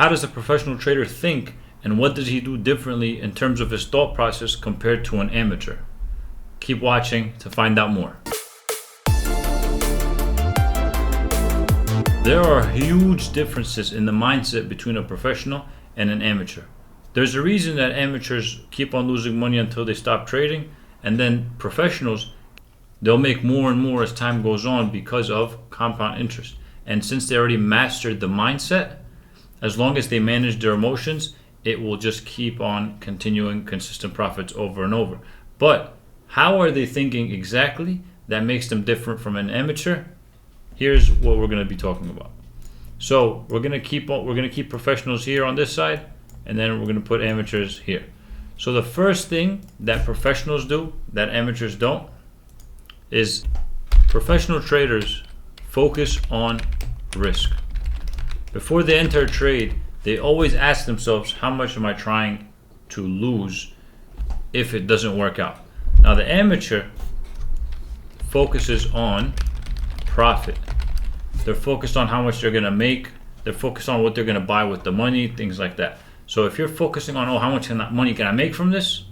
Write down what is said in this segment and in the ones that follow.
how does a professional trader think, and what does he do differently in terms of his thought process compared to an amateur? Keep watching to find out more. There are huge differences in the mindset between a professional and an amateur. There's a reason that amateurs keep on losing money until they stop trading, and then professionals, they'll make more and more as time goes on because of compound interest. And since they already mastered the mindset, as long as they manage their emotions, it will just keep on continuing consistent profits over and over. But how are they thinking exactly that makes them different from an amateur? Here's what we're going to be talking about. So we're going to keep professionals here on this side, and then we're going to put amateurs here. So the first thing that professionals do that amateurs don't is professional traders focus on risk. Before they enter a trade, they always ask themselves, how much am I trying to lose if it doesn't work out? Now the amateur focuses on profit. They're focused on how much they're going to make. They're focused on what they're going to buy with the money, things like that. So if you're focusing on, how much money can I make from this?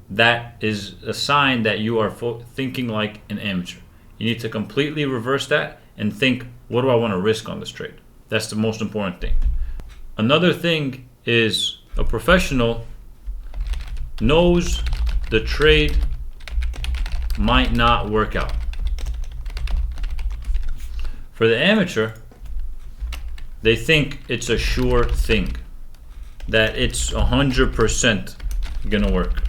That is a sign that you are thinking like an amateur. You need to completely reverse that and think, what do I want to risk on this trade? That's the most important thing. Another thing is a professional knows the trade might not work out. For the amateur, they think it's a sure thing, that it's 100% gonna work.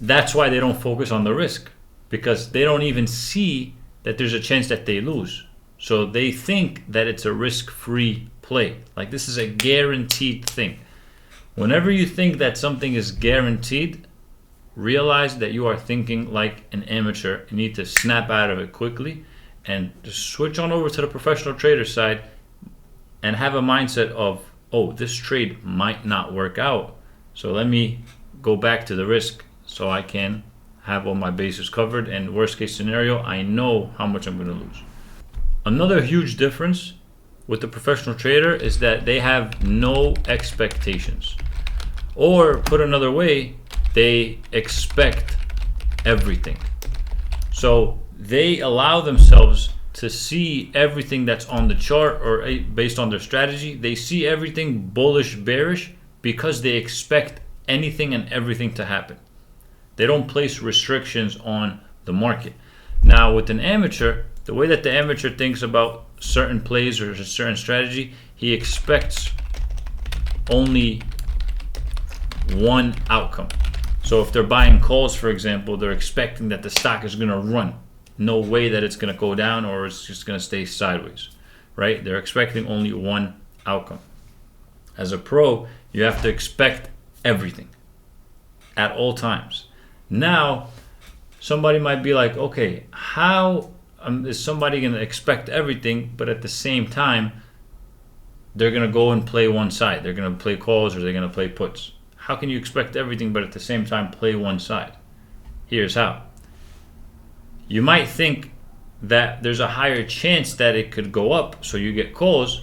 That's why they don't focus on the risk, because they don't even see that there's a chance that they lose. So they think that it's a risk-free play. Like this is a guaranteed thing. Whenever you think that something is guaranteed, realize that you are thinking like an amateur. You need to snap out of it quickly and just switch on over to the professional trader side and have a mindset of, oh, this trade might not work out. So let me go back to the risk so I can have all my bases covered, and worst case scenario, I know how much I'm going to lose. Another huge difference with the professional trader is that they have no expectations. Or put another way, they expect everything. So they allow themselves to see everything that's on the chart or based on their strategy. They see everything bullish, bearish, because they expect anything and everything to happen. They don't place restrictions on the market. Now with an amateur, the way that the amateur thinks about certain plays or a certain strategy, he expects only one outcome. So if they're buying calls, for example, they're expecting that the stock is going to run. No way that it's going to go down or it's just going to stay sideways, right? They're expecting only one outcome. As a pro, you have to expect everything at all times. Now, somebody might be like, okay, how is somebody going to expect everything, but at the same time, they're going to go and play one side? They're going to play calls or they're going to play puts. How can you expect everything, but at the same time play one side? Here's how. You might think that there's a higher chance that it could go up, so you get calls,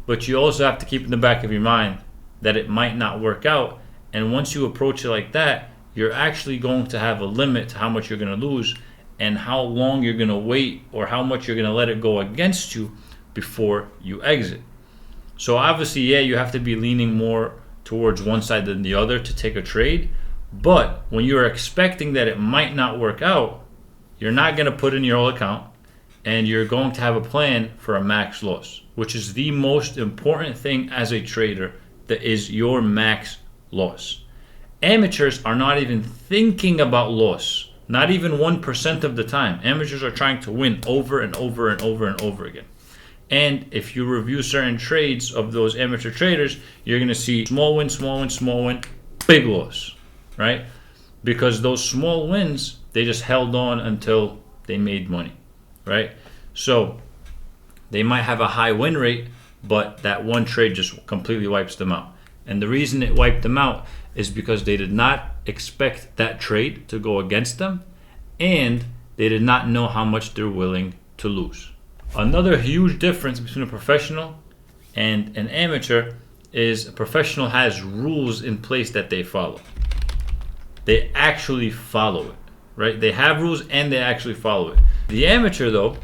but you also have to keep in the back of your mind that it might not work out. And once you approach it like that, you're actually going to have a limit to how much you're going to lose and how long you're going to wait or how much you're going to let it go against you before you exit. So obviously, yeah, you have to be leaning more towards one side than the other to take a trade. But when you're expecting that it might not work out, you're not going to put in your whole account and you're going to have a plan for a max loss, which is the most important thing as a trader, that is your max loss. Amateurs are not even thinking about loss, not even 1% of the time. Amateurs are trying to win over and over and over and over again. And if you review certain trades of those amateur traders, you're going to see small win, small win, small win, big loss, right? Because those small wins, they just held on until they made money, right? So they might have a high win rate, but that one trade just completely wipes them out. And the reason it wiped them out is because they did not expect that trade to go against them, and they did not know how much they're willing to lose. Another huge difference between a professional And an amateur is a professional, has rules in place that they follow. They actually follow it, right? They have rules and they actually follow it. The amateur, though,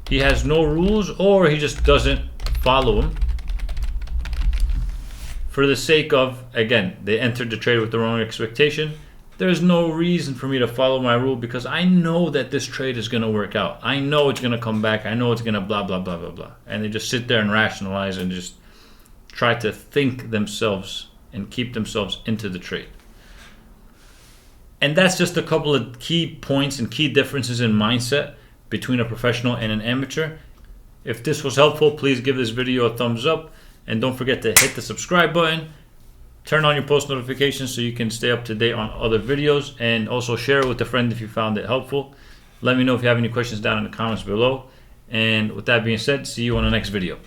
he has no rules, or he just doesn't follow them for the sake of, again, they entered the trade with the wrong expectation. There's no reason for me to follow my rule because I know that this trade is going to work out. I know it's going to come back. I know it's going to blah, blah, blah, blah, blah. And they just sit there and rationalize and just try to think themselves and keep themselves into the trade. And that's just a couple of key points and key differences in mindset between a professional and an amateur. If this was helpful, please give this video a thumbs up. And don't forget to hit the subscribe button. Turn on your post notifications so you can stay up to date on other videos. And also share it with a friend if you found it helpful. Let me know if you have any questions down in the comments below. And with that being said, see you on the next video.